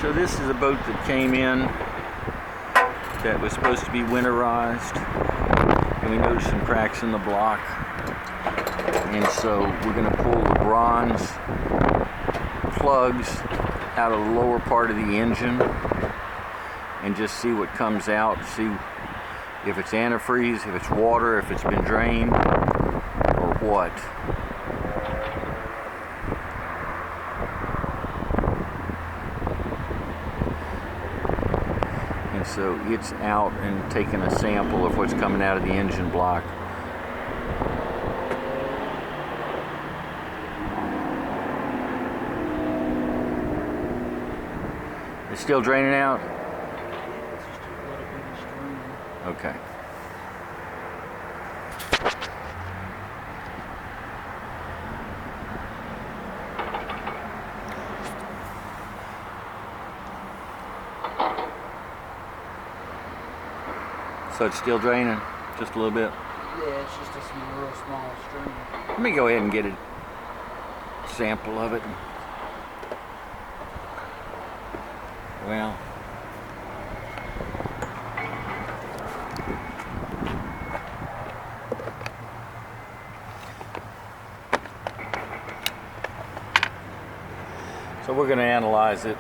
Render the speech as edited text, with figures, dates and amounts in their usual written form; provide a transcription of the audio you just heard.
So this is a boat that came in that was supposed to be winterized, and we noticed some cracks in the block, and so we're going to pull the bronze plugs out of the lower part of the engine and just see what comes out, see if it's antifreeze, if it's water, if it's been drained, or what. And so it's out and taking a sample of what's coming out of the engine block. It's still draining out? Okay. So it's still draining, just a little bit? Yeah, it's just a real small stream. Let me go ahead and get a sample of it. Well, so we're going to analyze it.